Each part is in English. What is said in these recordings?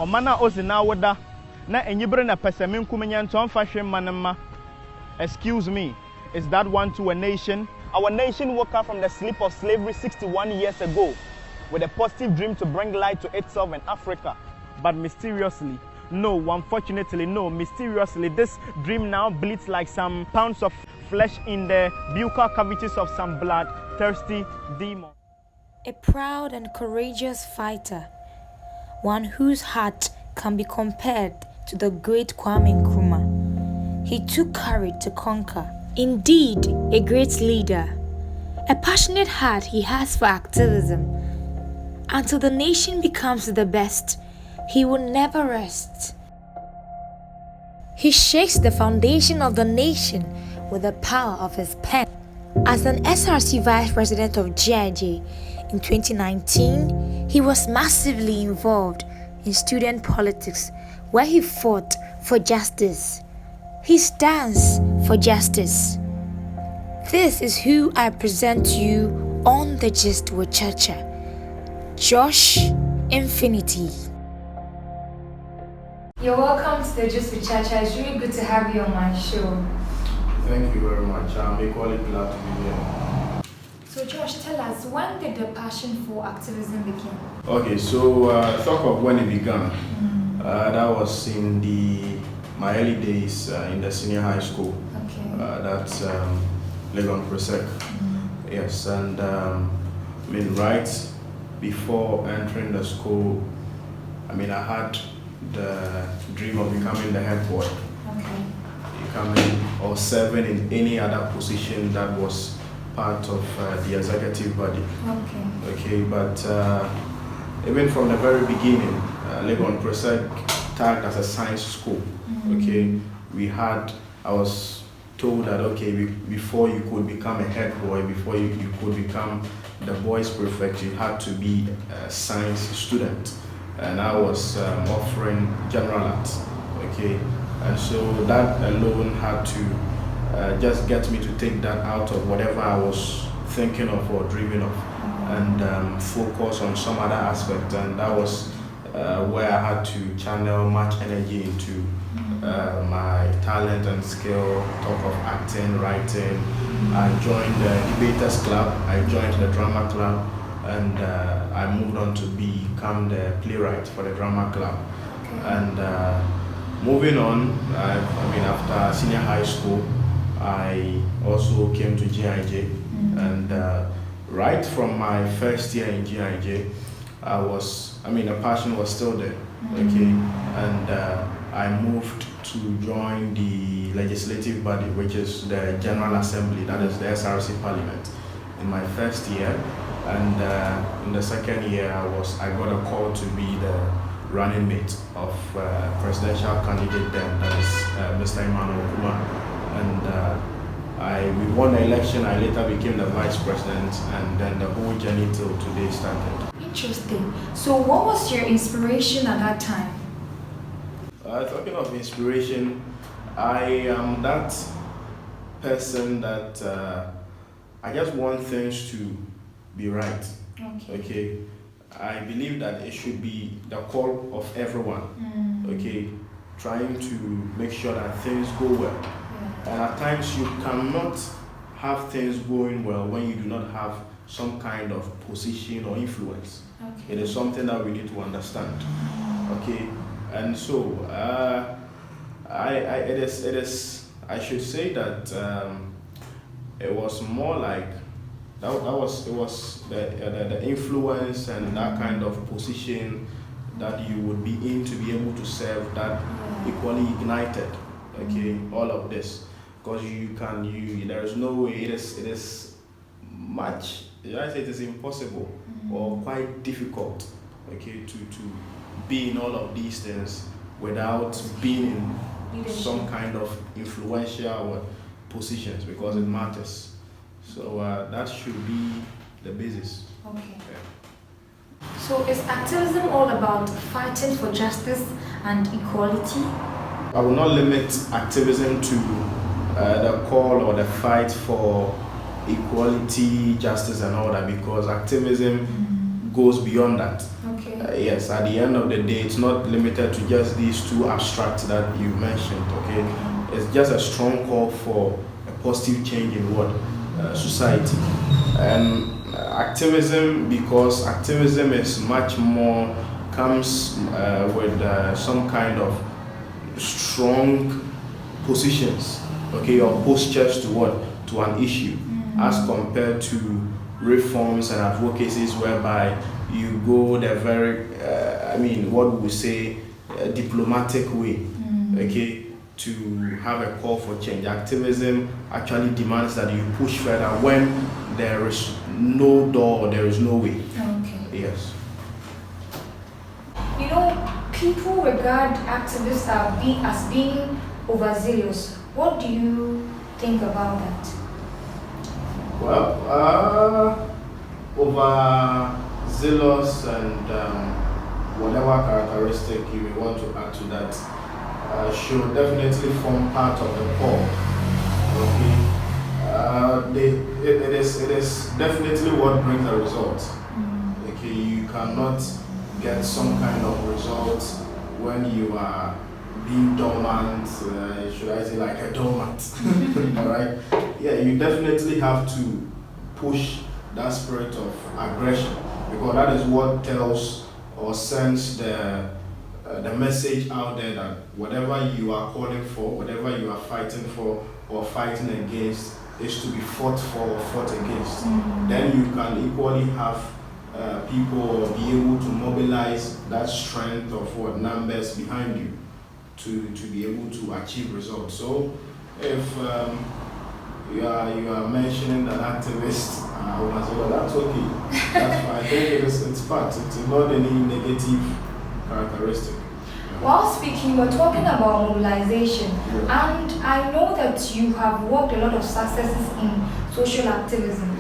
Omana Ozina Wada, na enyibre na pesemin kumenyanton fashion manama. Excuse me, is that one to a nation? Our nation woke up from the sleep of slavery 61 years ago with a positive dream to bring light to itself and Africa. But mysteriously, no, unfortunately, no, mysteriously, this dream now bleeds like some pounds of flesh in the buccal cavities of some bloodthirsty demon. A proud and courageous fighter, one whose heart can be compared to the great Kwame Nkrumah. He took courage to conquer. Indeed, a great leader. A passionate heart he has for activism. Until the nation becomes the best, he will never rest. He shakes the foundation of the nation with the power of his pen. As an SRC Vice President of GIJ in 2019, he was massively involved in student politics, where he fought for justice. He stands for justice. This is who I present to you on The Gist with Chacha, Josh Infinity. You're welcome to The Gist with Chacha. It's really good to have you on my show. Thank you very much. I'm equally glad to be here. So Josh, tell us, when did the passion for activism begin? Okay, so talk of when it began. That was in my early days in the senior high school. Okay. That's Legon Presec. Yes, and right before entering the school, I had the dream of becoming the head boy. Okay. Becoming or serving in any other position that was part of the executive body. Okay, but even from the very beginning, Legon Presec tagged as a science school. Okay, I was told that before you could become a head boy, before you could become the boys prefect, you had to be a science student, and I was offering general arts. Okay, and so that alone had to just get me to take that out of whatever I was thinking of or dreaming of, and focus on some other aspect, and that was where I had to channel much energy into my talent and skill, talk of acting, writing. I joined the debaters club, I joined the drama club, and I moved on to become the playwright for the drama club. And moving on, after senior high school, I also came to GIJ, and right from my first year in GIJ, the passion was still there, okay, and I moved to join the legislative body, which is the General Assembly, that is the SRC Parliament, in my first year, and in the second year I got a call to be the running mate of presidential candidate then, that is Mr. Emmanuel Kuma, and we won the election. I later became the vice president, and then the whole journey till today started. Interesting. So what was your inspiration at that time? Talking of inspiration, I am that person that I just want things to be right. Okay. I believe that it should be the call of everyone. Okay, trying to make sure that things go well. And at times you cannot have things going well when you do not have some kind of position or influence. It is something that we need to understand. Okay, and so I should say that it was more like it was the influence and that kind of position that you would be in to be able to serve that equally ignited. Okay, all of this, because there is no way, it is much, I say it is impossible or quite difficult, okay, to be in all of these things without being in some kind of influential positions, because it matters. So that should be the basis. Okay. Yeah. So is activism all about fighting for justice and equality? I will not limit activism to the call or the fight for equality, justice and all that, because activism goes beyond that. Okay. Okay. Yes, at the end of the day, it's not limited to just these two abstracts that you mentioned, okay? It's just a strong call for a positive change in what? Society. And activism, because activism is much more, comes with some kind of strong positions, okay, or postures to what? To an issue, as compared to reforms and advocacies whereby you go the very, what we say, diplomatic way, okay, to have a call for change. Activism actually demands that you push further when there is no door, there is no way. Okay. Yes. You know, people regard activists as being overzealous. What do you think about that? Well, overzealous and whatever characteristic you may want to add to that should definitely form part of the core. Okay, it is definitely what brings the result. Okay, you cannot get some kind of result when you are being dormant, should I say like a dormant, all right? Yeah, you definitely have to push that spirit of aggression, because that is what tells or sends the message out there that whatever you are calling for, whatever you are fighting for or fighting against is to be fought for or fought against. Then you can equally have people or be able to mobilize that strength of what numbers behind you to be able to achieve results. So if you are mentioning that activists are say, well, that's okay. That's fine. I think it's part. It's not any negative characteristic. While speaking, we're talking about mobilization, and I know that you have worked a lot of successes in social activism.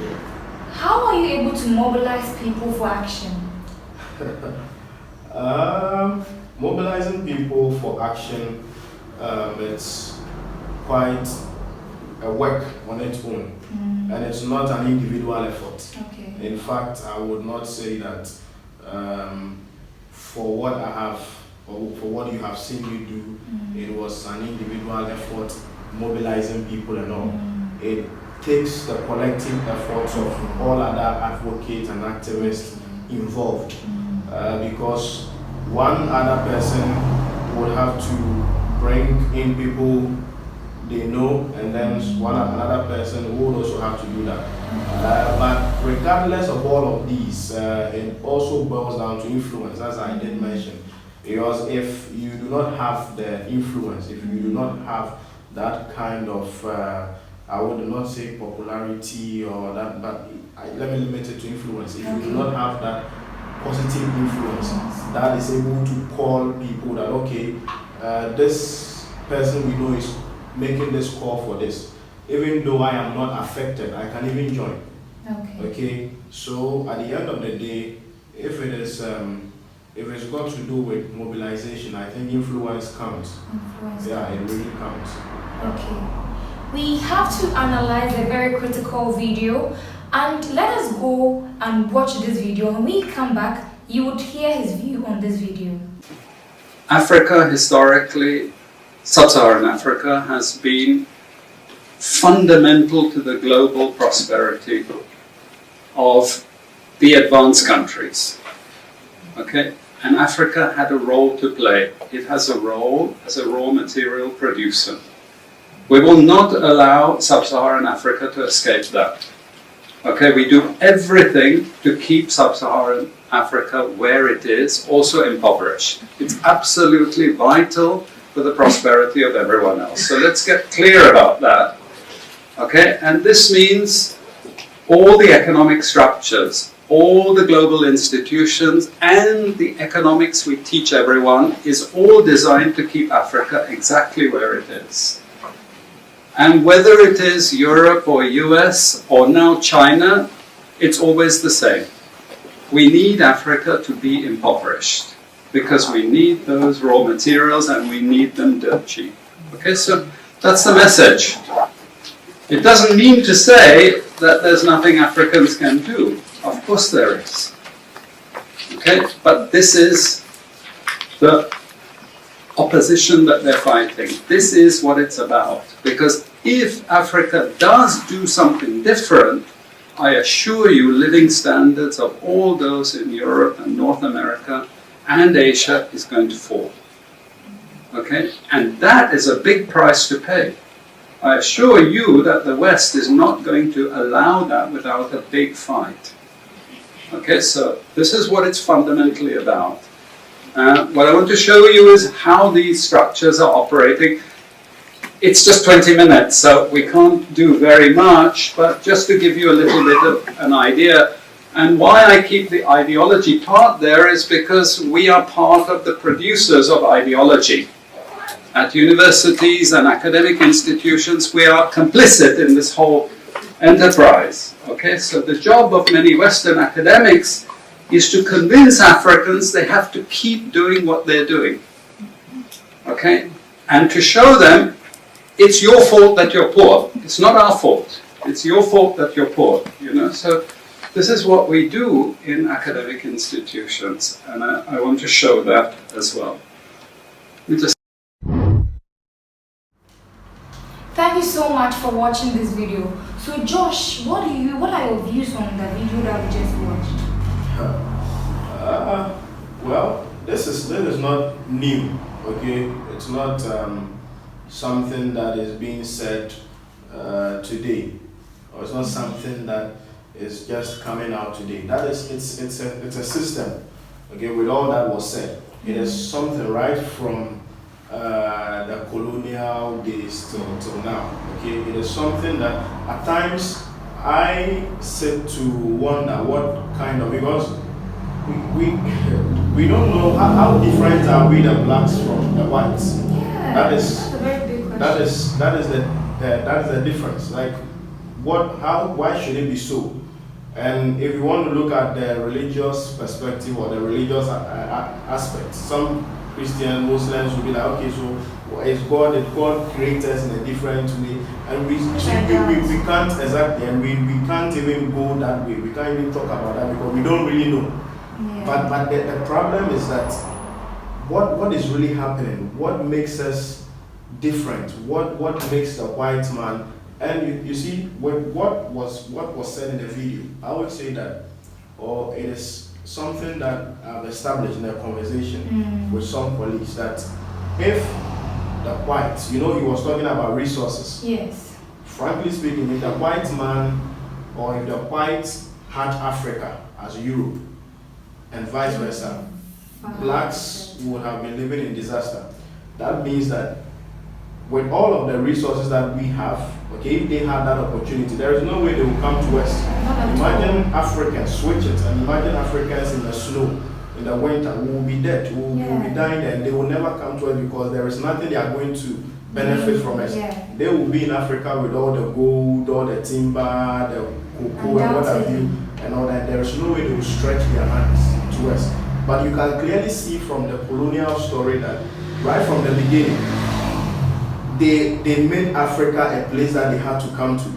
How are you able to mobilize people for action? Mobilizing people for action, it's quite a work on its own, and it's not an individual effort. Okay. In fact, I would not say that for what I have, or for what you have seen me do, it was an individual effort, mobilizing people and all. It takes the collective efforts of all other advocates and activists involved, because one other person would have to bring in people they know, and then another person would also have to do that. But regardless of all of these, it also boils down to influence, as I did mention. Because if you do not have the influence, if you do not have that kind of, I would not say popularity or that, but let me limit it to influence. If you do not have that positive influence that is able to call people that, okay, this person we know is making this call for this. Even though I am not affected, I can even join. Okay. So at the end of the day, if it's got to do with mobilization, I think influence counts. Yeah, it really counts. Okay. We have to analyze a very critical video, and let us go and watch this video. When we come back, you would hear his view on this video. Africa, historically, Sub-Saharan Africa, has been fundamental to the global prosperity of the advanced countries. Okay? And Africa had a role to play. It has a role as a raw material producer. We will not allow Sub-Saharan Africa to escape that. Okay, we do everything to keep Sub-Saharan Africa where it is, also impoverished. It's absolutely vital for the prosperity of everyone else. So let's get clear about that. Okay, and this means all the economic structures, all the global institutions, and the economics we teach everyone is all designed to keep Africa exactly where it is. And whether it is Europe or US or now China, it's always the same. We need Africa to be impoverished because we need those raw materials and we need them dirt cheap. Okay, so that's the message. It doesn't mean to say that there's nothing Africans can do. Of course there is. Okay, but this is the opposition that they're fighting. This is what it's about. Because if Africa does do something different, I assure you living standards of all those in Europe and North America and Asia is going to fall. Okay? And that is a big price to pay. I assure you that the West is not going to allow that without a big fight. Okay, so this is what it's fundamentally about. What I want to show you is how these structures are operating. It's just 20 minutes, so we can't do very much, but just to give you a little bit of an idea. And why I keep the ideology part there is because we are part of the producers of ideology. At universities and academic institutions, we are complicit in this whole enterprise. Okay, so the job of many Western academics is to convince Africans they have to keep doing what they're doing. Okay, and to show them it's your fault that you're poor. It's not our fault. It's your fault that you're poor. You know, so this is what we do in academic institutions, and I want to show that as well. Thank you so much for watching this video. So Josh, what are your views on the video that we just watched? Well, this is not new, okay? It's not something that is being said today, or it's not something that is just coming out today. That is, it's a system, okay? With all that was said, it is something right from the colonial days till now. Okay, it is something that at times I sit to wonder what kind of, because we don't know how different are we, the blacks from the whites. Yeah, that's a very big question. That is the difference. Like why should it be so? And if you want to look at the religious perspective or the religious aspect, some Christian, Muslims will be like, okay, so is God created us in a different way, and we can't exactly, and we can't even go that way. We can't even talk about that because we don't really know. Yeah. But the problem is that what is really happening? What makes us different? What makes the white man? And you see, what was said in the video, I would say that, or it is something that I've established in a conversation with some colleagues, that if the whites, he was talking about resources. Yes. Frankly speaking, if the white man or if the whites had Africa as Europe and vice versa, blacks would have been living in disaster. That means that with all of the resources that we have, okay, if they had that opportunity, there is no way they will come to us. Imagine Africans, switch it, and imagine Africans in the snow, in the winter, we will be dead, we will be dying there, and they will never come to us because there is nothing they are going to benefit from us. Yeah. They will be in Africa with all the gold, all the timber, the cocoa, and what have you, and all that. There is no way they will stretch their hands to us. But you can clearly see from the colonial story that right from the beginning, they made Africa a place that they had to come to.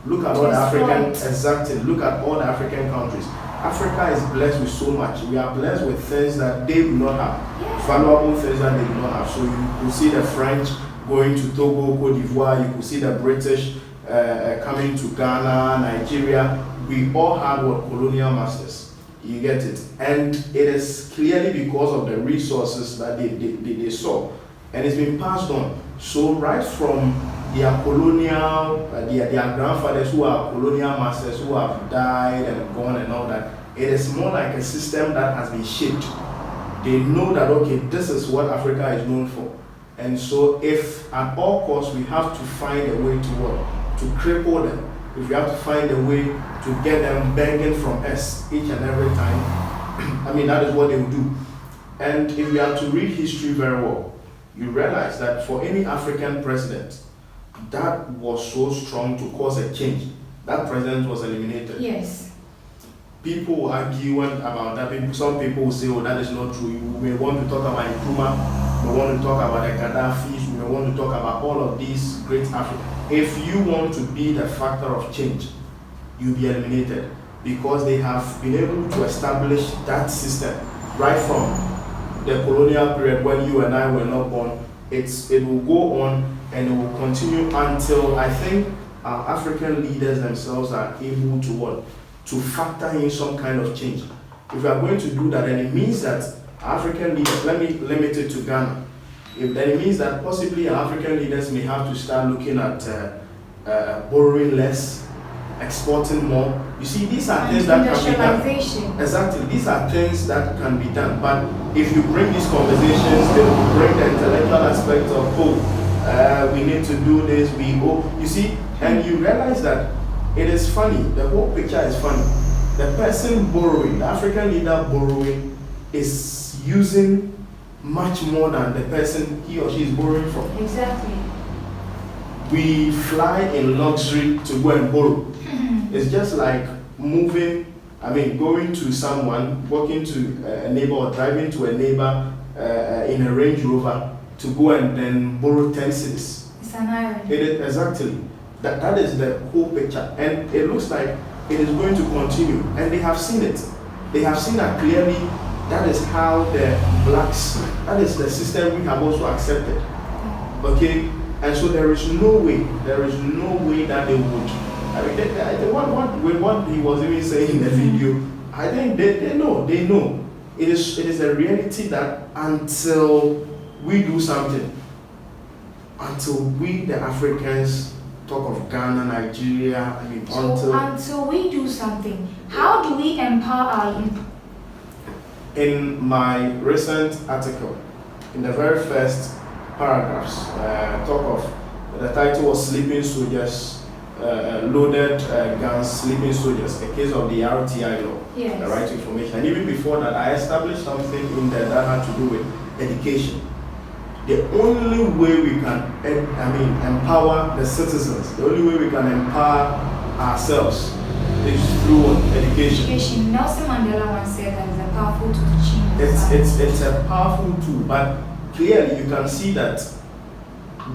Look at all the African, exactly, look at all the African countries. Africa is blessed with so much. We are blessed with things that they do not have, valuable things that they do not have. So you could see the French going to Togo, Cote d'Ivoire, you could see the British coming to Ghana, Nigeria. We all had what? Colonial masters. You get it? And it is clearly because of the resources that they saw. And it's been passed on. So right from their colonial, their grandfathers who are colonial masters who have died and gone and all that, it is more like a system that has been shaped. They know that, okay, this is what Africa is known for. And so if at all costs we have to find a way to what? To cripple them. If we have to find a way to get them begging from us each and every time, I mean, that is what they will do. And if we are to read history very well, you realize that for any African president that was so strong to cause a change, that president was eliminated. Yes. People argue about that. Some people will say, oh, that is not true. You may want to talk about Nkrumah, you may want to talk about the Gaddafis, you may want to talk about all of these great Africans. If you want to be the factor of change, you'll be eliminated. because they have been able to establish that system right from the colonial period when you and I were not born. It will go on and it will continue until I think our African leaders themselves are able to what? To factor in some kind of change. If we are going to do that, then it means that African leaders, let me limit it to Ghana, then it means that possibly our African leaders may have to start looking at borrowing less, exporting more. You see, these are things that can be done. Exactly, these are things that can be done. But if you bring these conversations, they will bring the intellectual aspect of, we need to do this, you see, and you realize that it is funny, the whole picture is funny. The person borrowing, the African leader borrowing, is using much more than the person he or she is borrowing from. Exactly. We fly in luxury to go and borrow. It's just like going to someone, walking to a neighbor or driving to a neighbor in a Range Rover to go and then borrow 10 cedis. It's an irony. Exactly. That is the whole picture. And it looks like it is going to continue. And they have seen it. They have seen that clearly. That is how the blacks, that is the system we have also accepted. Okay? And so there is no way that they would. I mean, with what he was even saying in the video, I think they know. It is a reality that until we do something, until we, the Africans, talk of Ghana, Nigeria, until we do something, how do we empower our youth? In my recent article, in the very first paragraphs, the title was Sleeping Soldiers, Loaded Guns, Sleeping Soldiers, a case of the RTI law, yes. The right to information. And even before that, I established something in there that had to do with education. The only way we can empower the citizens, the only way we can empower ourselves is through education. Nelson Mandela once said that it's a powerful tool to change. It's a powerful tool, but clearly you can see that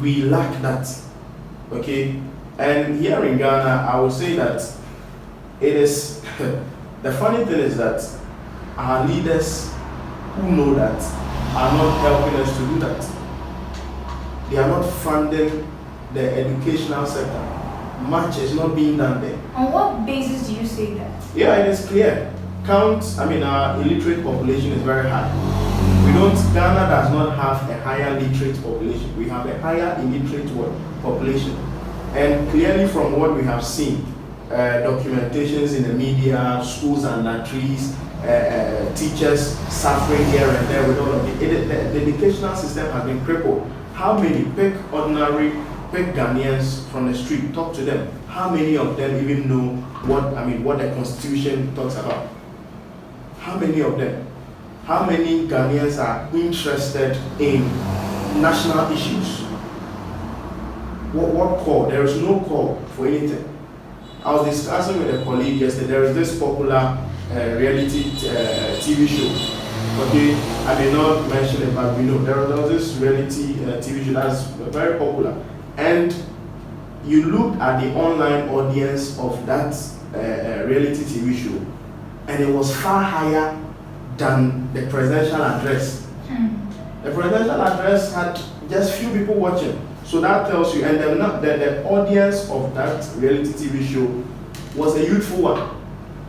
we lack that. Okay? And here in Ghana, I would say that it is the funny thing is that our leaders who know that are not helping us to do that. They are not funding the educational sector. Much is not being done there. On what basis do you say that? Yeah, it is clear. Our illiterate population is very high. Ghana does not have a higher literate population. We have a higher illiterate population. And clearly from what we have seen, documentations in the media, schools under trees, teachers suffering here and there with all of the educational system has been crippled. How many pick Ghanaians from the street, talk to them. How many of them even know what the Constitution talks about? How many of them? How many Ghanaians are interested in national issues? What call? There is no call for anything. I was discussing with a colleague yesterday. There is this popular reality TV show. Okay, I may not mention it, but we know there was this reality TV show that's very popular. And you look at the online audience of that reality TV show, and it was far higher than the presidential address. The presidential address had just few people watching. So that tells you, and the audience of that reality TV show was a youthful one.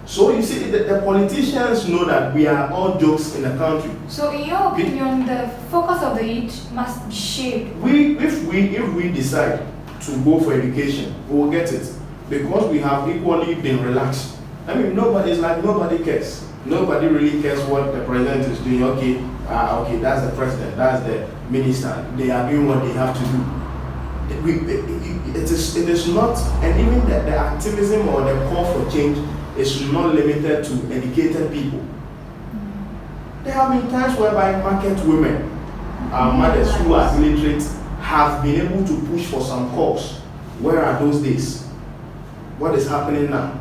So you see, the politicians know that we are all jokes in the country. So in your opinion, the focus of the youth must be shaped. If we decide to go for education, we will get it. Because we have equally been relaxed. I mean, nobody cares. Nobody really cares what the president is doing. Okay, that's the president, that's the minister. They are doing what they have to do. It is not, and even the activism or the call for change is not limited to educated people. There have been times whereby market women, our mothers who are illiterate, have been able to push for some cause. Where are those days? What is happening now?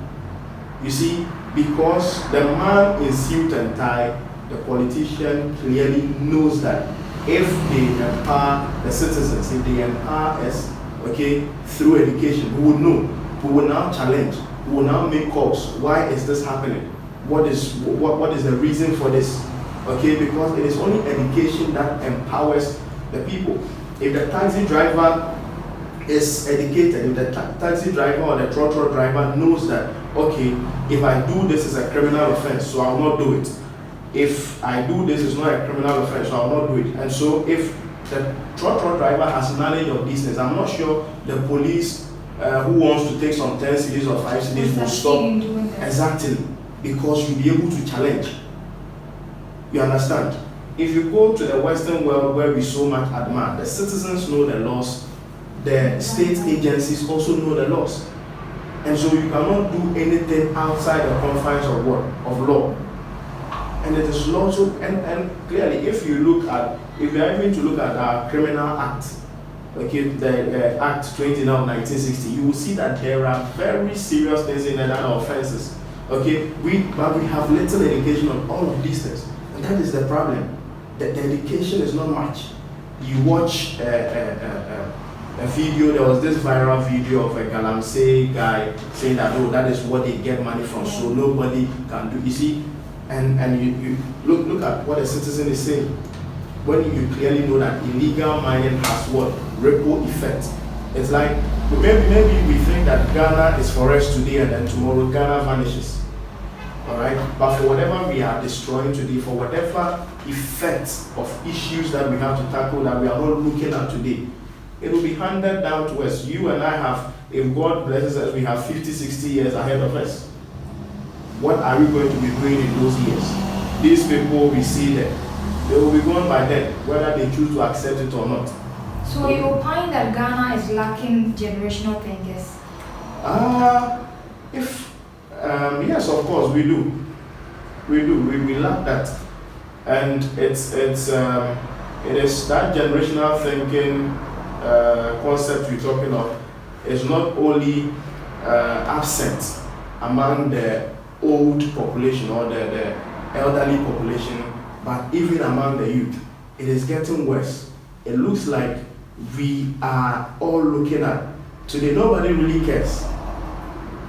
You see, because the man in suit and tie, the politician clearly knows that if they empower the citizens, if they empower us, okay, through education, we would know, we will now challenge. will now make calls. Why is this happening? What is the reason for this? Okay, because it is only education that empowers the people. If the taxi driver is educated, if the taxi driver or the trotro driver knows that, okay, if I do this is a criminal offense, so I will not do it. If I do this is not a criminal offense, so I will not do it. And so if the trotro driver has knowledge of these things, I'm not sure the police who wants to take some 10 cedis or 5 cedis will stop. Exactly, because you'll be able to challenge. You understand? If you go to the Western world where we so much admire, the citizens know the laws, the state agencies also know the laws. And so you cannot do anything outside the confines of what? Of law. And it is law so, and clearly if you are even to look at our criminal act, okay, the Act 29 of 1960, you will see that there are very serious things in there that are offenses. Okay, but we have little education on all of these things. And that is the problem. The education is not much. You watch a video, there was this viral video of a Galamsey guy saying that, oh, that is what they get money from, so nobody can do. You see, and you look at what a citizen is saying. When you clearly know that illegal mining has what? Ripple effect. It's like, maybe we think that Ghana is for us today and then tomorrow Ghana vanishes. Alright, but for whatever we are destroying today, for whatever effects of issues that we have to tackle that we are not looking at today, it will be handed down to us. You and I have, if God blesses us, we have 50, 60 years ahead of us. What are we going to be doing in those years? These people we see there, they will be gone by then, whether they choose to accept it or not. So you opine that Ghana is lacking generational thinkers? Yes, of course, we do. We lack that. And it is that generational thinking concept we're talking of is not only absent among the old population or the elderly population, but even among the youth. It is getting worse. It looks like we are all looking at today. Nobody really cares.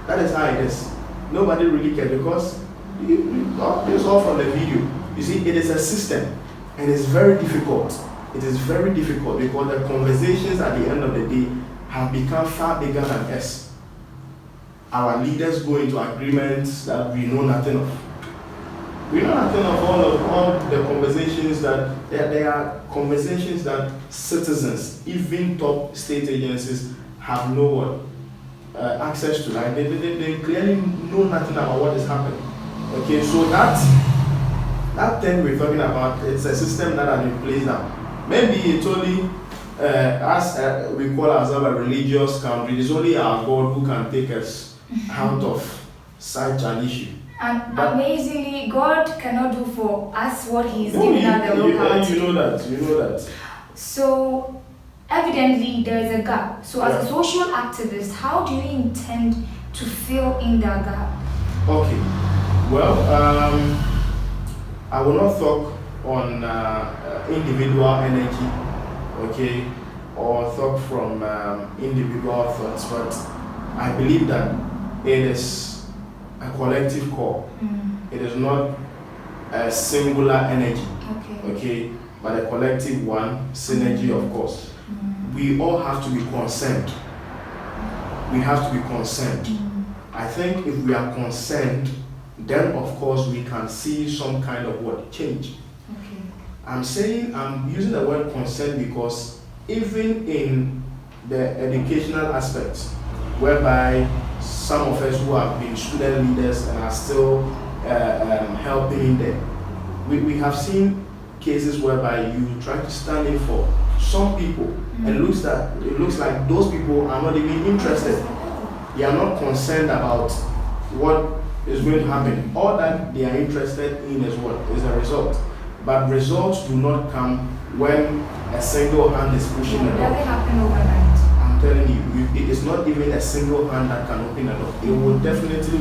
That is how it is. Nobody really cares because it's all from the video. You see, it is a system and it's very difficult. It is very difficult because the conversations at the end of the day have become far bigger than us. Our leaders go into agreements that we know nothing of. We know nothing of all the conversations that there are conversations that citizens, even top state agencies, have no access to. Like they clearly know nothing about what is happening. Okay, so that thing we're talking about, it's a system that has been placed down. Maybe it's only as we call ourselves a religious country, it's only our God who can take us out of such an issue. And amazingly, God cannot do for us what He's given us the locality. You know that. So, evidently, there is a gap. So, as a social activist, how do you intend to fill in that gap? Okay. Well, I will not talk on individual energy, okay, or talk from individual thoughts, but I believe that it is a collective call. It is not a singular energy, okay, but a collective one, synergy, of course. We all have to be concerned. We have to be concerned. I think if we are concerned, then of course we can see some kind of change. I'm using the word concern because even in the educational aspects, whereby some of us who have been student leaders and are still helping in there, we have seen cases whereby you try to stand in for some people, and it looks like those people are not even interested. They are not concerned about what is going to happen. All that they are interested in is what is the result. But results do not come when a single hand is pushing it. It doesn't happen overnight. I'm telling you, it is not even a single hand that can open a door. It will definitely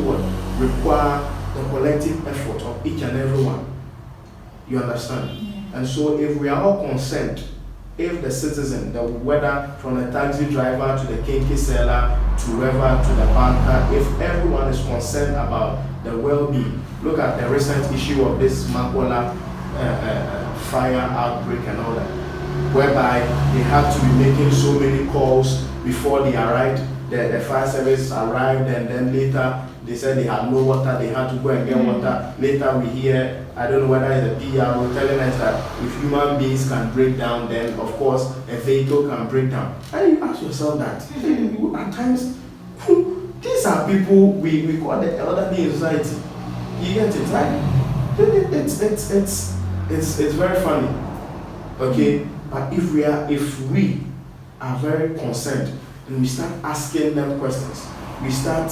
require the collective effort of each and every one. You understand? And so if we are all concerned, if the citizen, whether from the taxi driver to the kinky seller to whoever to the banker, if everyone is concerned about the well-being, look at the recent issue of this Makola fire outbreak and all that, whereby they had to be making so many calls before they arrived. The fire service arrived, and then later they said they had no water, they had to go and get water. Later we hear, I don't know whether it's a PR telling us that if human beings can break down, then of course a vehicle can break down. And you ask yourself that, at times, these are people we call the elderly in society. You get it? Like, it's very funny. Okay? But if we are very concerned, and we start asking them questions, we start,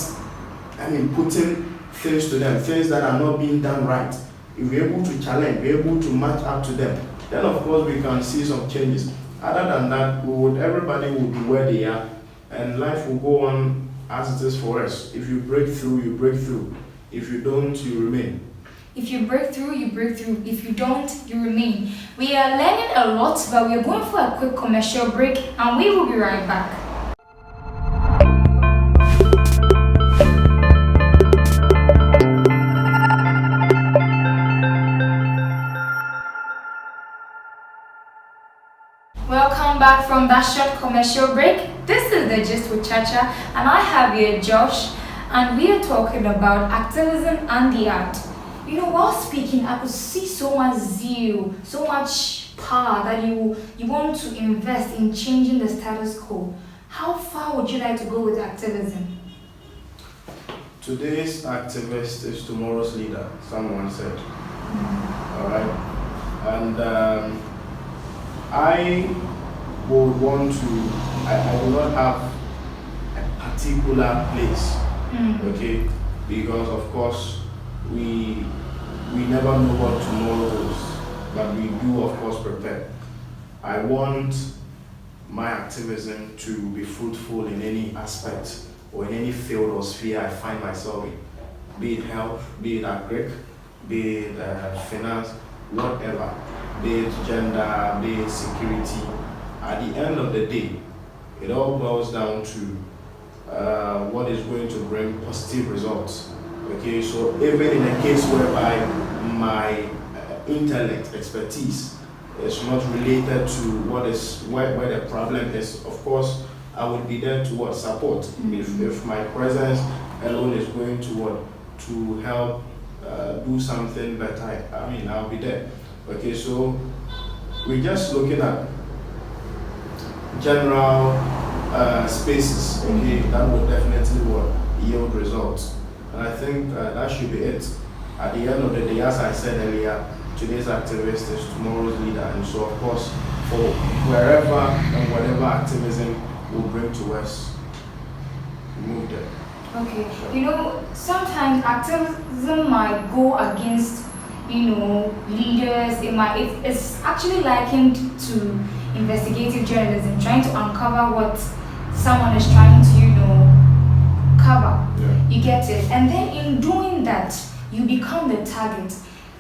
putting things to them, things that are not being done right. If we're able to challenge, we're able to match up to them, then of course we can see some changes. Other than that, everybody will be where they are, and life will go on as it is for us. If you break through, you break through. If you don't, you remain. If you break through, you break through. If you don't, you remain. We are learning a lot, but we are going for a quick commercial break, and we will be right back. Welcome back from that short commercial break. This is The Gist with Chacha, and I have here Josh, and we are talking about activism and the art. While speaking, I could see so much zeal, so much power that you want to invest in changing the status quo. How far would you like to go with activism? Today's activist is tomorrow's leader, someone said. All right? And I would want to, I do not have a particular place, okay? Because of course, we never know what tomorrow holds, but we do of course prepare. I want my activism to be fruitful in any aspect or in any field or sphere I find myself in, be it health, be it agric, be it finance, whatever, be it gender, be it security. At the end of the day, it all boils down to what is going to bring positive results. Okay, so even in a case whereby my intellect, expertise is not related to where the problem is, of course, I would be there to support. If my presence alone is going to help do something better, I'll be there. Okay, so we're just looking at general spaces, okay, that would definitely yield results. And I think that should be it. At the end of the day, as I said earlier, today's activist is tomorrow's leader. And so, of course, for wherever and whatever activism will bring to us, we move there. Okay. Sometimes activism might go against, leaders. It's actually likened to investigative journalism, trying to uncover what someone is trying to, cover. Yeah. You get it? And then in doing that, you become the target.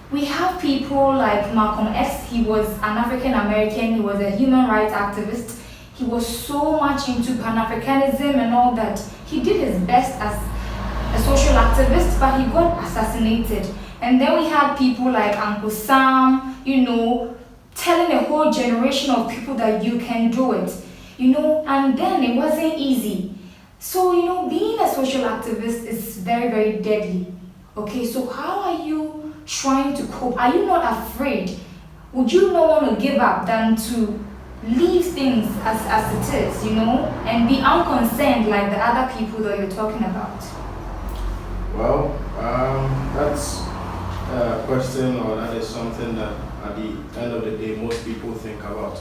We have people like Malcolm X. He was an African American. He was a human rights activist. He was so much into Pan-Africanism and all that. He did his best as a social activist, but he got assassinated. And then we had people like Uncle Sam, telling a whole generation of people that you can do it, and then it wasn't easy. So, being a social activist is very, very deadly. Okay, so how are you trying to cope? Are you not afraid? Would you not want to give up than to leave things as it is, and be unconcerned like the other people that you're talking about? Well, that's a question, or that is something that at the end of the day most people think about.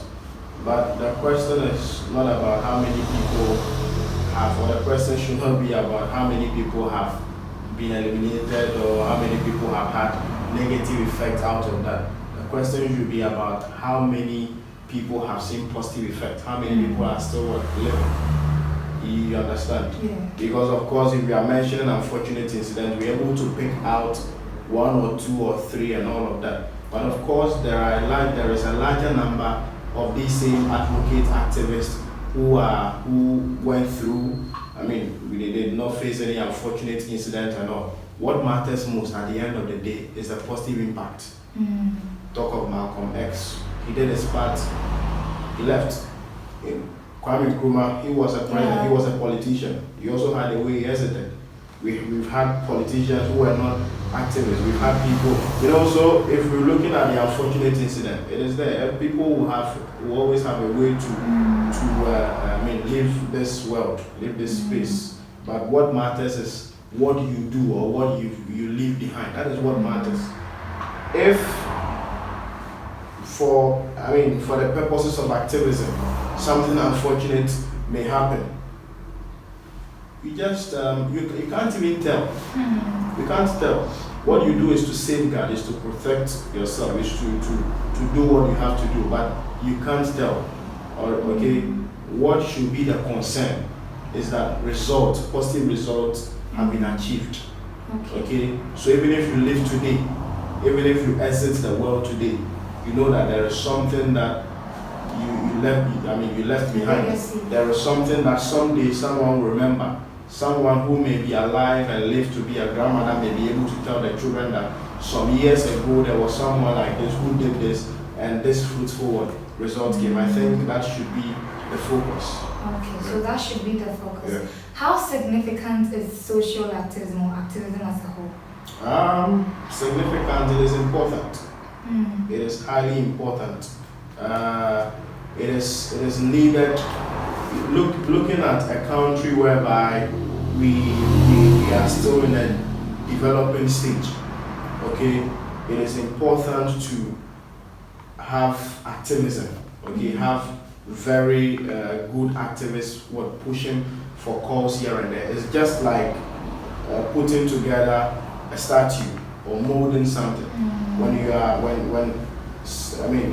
But the question is not about how many people have, or the question should not be about how many people have been eliminated or how many people have had negative effects out of that. The question should be about how many people have seen positive effect, how many people are still living. You understand? Yeah. Because of course, if we are mentioning unfortunate incidents, we're able to pick out 1 or 2 or 3 and all of that. But of course, there is a larger number of these same advocate activists who went through, I mean, they did not face any unfortunate incident and all. What matters most at the end of the day is the positive impact. Talk of Malcolm X. He did his part, he left. Kwame Nkrumah, he was a president, he was a politician. He also had a way he hesitated. We've had politicians who were not activists. We've had people, so if we're looking at the unfortunate incident, it is there. People will always have a way to live this world, live this space. But what matters is what you do or what you leave behind. That is what matters. If for the purposes of activism, something unfortunate may happen, you just you can't even tell. You can't tell. What you do is to safeguard, is to protect yourself, is to do what you have to do, but you can't tell. Okay, what should be the concern is that positive results have been achieved. Okay, so even if you live today, even if you exit the world today, you know that there is something that you left behind. There is something that someday someone will remember. Someone who may be alive and live to be a grandmother may be able to tell the children that some years ago there was someone like this who did this and this fruitful result came. I think that should be the focus. Okay, so that should be the focus. Yeah. How significant is social activism or activism as a whole? Significant, it is important. It is highly important. It is needed. Looking at a country whereby we are still in a developing stage, okay, it is important to have activism, okay, have very good activists who are pushing for cause here and there. It's just like putting together a statue or molding something. When you are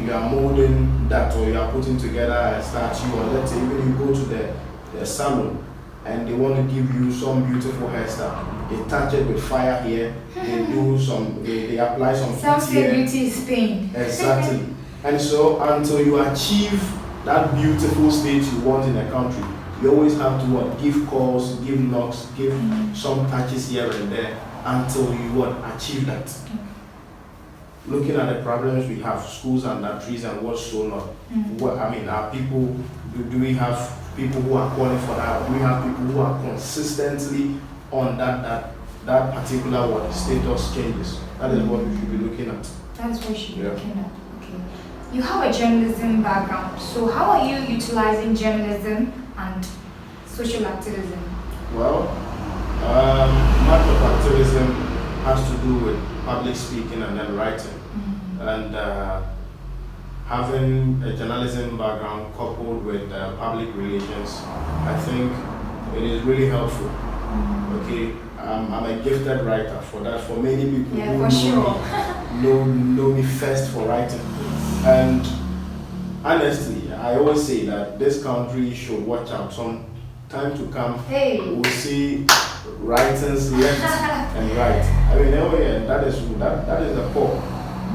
you are molding that, or you are putting together a statue, or let's say even you go to the salon and they want to give you some beautiful hairstyle. They touch it with fire here, they apply some beauty is pain. Exactly. And so until you achieve that beautiful state you want in a country, you always have to give calls, give knocks, give some touches here and there until you achieve that. Looking at the problems we have, schools and trees and what's so not. Are people, do we have people who are calling for that? Do we have people who are consistently on that particular status changes? That is what we should be looking at. That's what we should be looking at. Okay. You have a journalism background, so how are you utilizing journalism and social activism? Well, much of activism has to do with public speaking and then writing. And having a journalism background coupled with public relations, I think it is really helpful. Okay, I'm a gifted writer for that. For many people who know me first for writing. And honestly, I always say that this country should watch out. Some time to come, we'll see writings left and right. That is the core.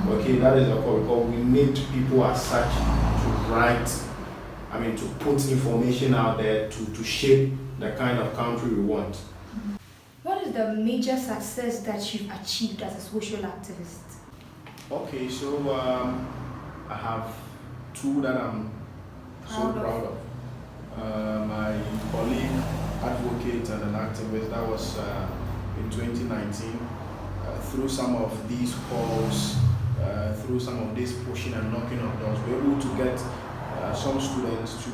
Okay, that is the core, because we need people as such to write, to put information out there to shape the kind of country we want. What is the major success that you've achieved as a social activist? Okay, so I have two that I'm so proud of. My colleague, advocate and an activist, that was in 2019. Through some of these calls, through some of this pushing and knocking of doors, we were able to get some students to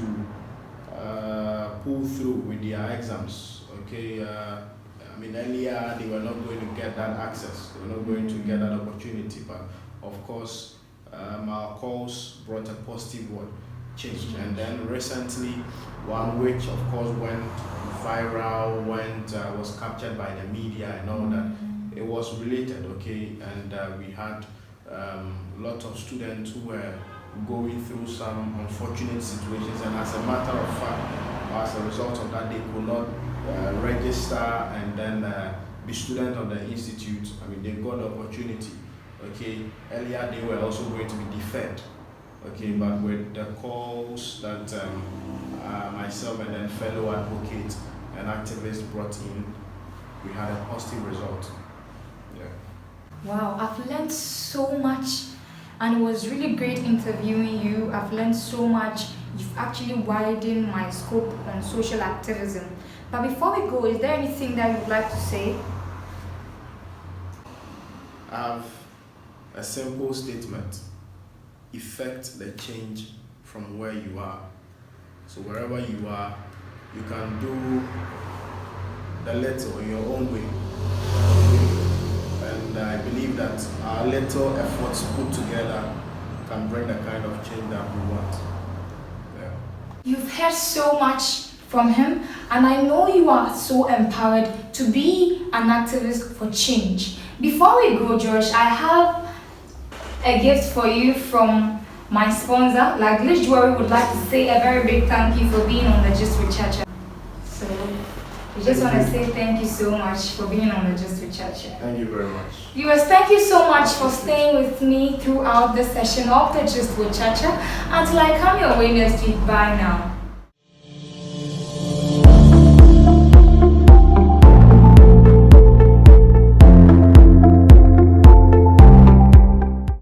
pull through with their exams. Okay, earlier they were not going to get that access, they were not going to get that opportunity, but of course our calls brought a positive change. And then recently, one which of course went viral, was captured by the media and all that. It was related, okay, and we had a lot of students who were going through some unfortunate situations, and as a matter of fact, as a result of that, they could not register and then be student of the institute. They got the opportunity. Okay, earlier they were also going to be deferred. Okay, but with the calls that myself and then fellow advocates and activists brought in, we had a positive result. Yeah. Wow, I've learned so much, and it was really great interviewing you. I've learned so much. You've actually widened my scope on social activism. But before we go, is there anything that you would like to say? I have a simple statement. Effect the change from where you are. So wherever you are, you can do the little in your own way. And I believe that our little efforts put together can bring the kind of change that we want. Yeah. You've heard so much from him, and I know you are so empowered to be an activist for change. Before we go, George, I have a gift for you from my sponsor. Like Glitch Jewelry would like to say a very big thank you for being on the Just with Chacha. So we just want to say thank you so much for being on the Just with Chacha. Thank you very much. Viewers, thank you so much for staying with me throughout the session of the Just with Chacha. Until I come your way next week, bye now.